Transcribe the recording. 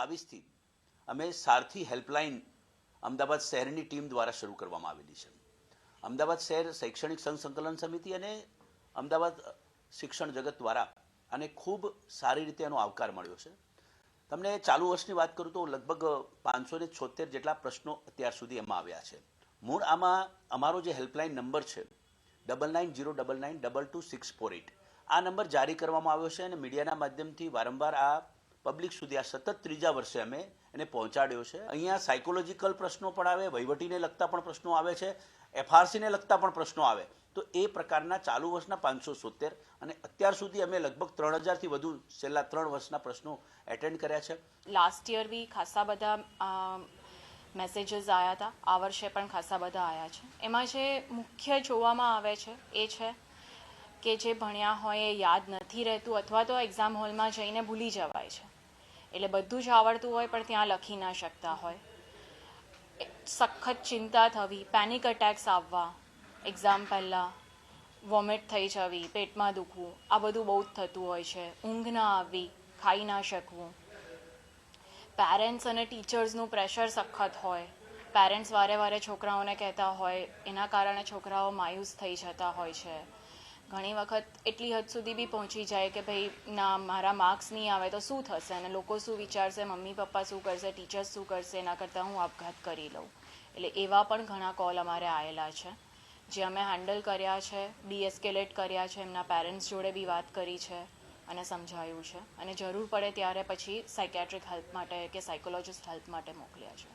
2022થી અમે સારથી હેલ્પલાઇન અમદાવાદ શહેરની ટીમ દ્વારા શરૂ કરવામાં આવેલી છે. અમદાવાદ શહેર શૈક્ષણિક સંકલન સમિતિ અને અમદાવાદ શિક્ષણ જગત દ્વારા અને ખૂબ સારી રીતે એનો આવકાર મળ્યો છે. તમને ચાલુ વર્ષની વાત કરું તો લગભગ 576 જેટલા પ્રશ્નો અત્યાર સુધી એમાં આવ્યા છે. મૂળ આમાં અમારો જે હેલ્પલાઇન નંબર છે 9909922648 આ નંબર જારી કરવામાં આવ્યો છે અને મીડિયાના માધ્યમથી વારંવાર આ પબ્લિક સુધી આ સતત ત્રીજા વર્ષે અમે એને પહોંચાડ્યો છે. અહીંયા સાયકોલોજીકલ પ્રશ્નો પણ આવે, વહીવટીને લગતા પણ પ્રશ્નો આવે છે, એફઆરસીને લગતા પણ પ્રશ્નો આવે. તો એ પ્રકારના ચાલુ વર્ષના 570 અને અત્યાર સુધી અમે લગભગ 3000થી વધુ છેલ્લા 3 વર્ષના પ્રશ્નો એટેન્ડ કર્યા છે. લાસ્ટ યર બી ખાસા બધા મેસેજીસ આવ્યા હતા, આ વર્ષે પણ ખાસા બધા આવ્યા છે. એમાં જે મુખ્ય જોવામાં આવે છે એ છે કે જે ભણ્યા હોય એ યાદ નથી રહેતું અથવા તો એક્ઝામ હોલમાં જઈને ભૂલી જવાય છે. એટલે બધું જ આવડતું હોય પણ ત્યાં લખી ના શકતા હોય. સખત ચિંતા થવી, પેનિક અટેક્સ આવવા, એક્ઝામ પહેલાં વોમિટ થઈ જવી, પેટમાં દુખવું, આ બધું બહુ જ થતું હોય છે. ઊંઘ ના આવવી, ખાઈ ના શકવું. પેરેન્ટ્સ અને ટીચર્સનું પ્રેશર સખત હોય. પેરેન્ટ્સ વારે વારે છોકરાઓને કહેતા હોય, એના કારણે છોકરાઓ માયુસ થઈ જતા હોય છે. ઘણી વખત એટલી હદ સુધી બી પહોંચી જાય કે ભાઈ ના, મારા માર્ક્સ નહીં આવે તો શું થશે અને લોકો શું વિચારશે, મમ્મી પપ્પા શું કરશે, ટીચર્સ શું કરશે, એના કરતાં હું આપઘાત કરી લઉં. એટલે એવા પણ ઘણા કોલ અમારે આવેલા છે જે અમે હેન્ડલ કર્યા છે, ડીએસ્કેલેટ કર્યા છે, એમના પેરેન્ટ્સ જોડે બી વાત કરી છે અને સમજાયું છે અને જરૂર પડે ત્યારે પછી સાયકેટ્રિક હેલ્પ માટે કે સાયકોલોજિસ્ટ હેલ્પ માટે મોકલ્યા છે.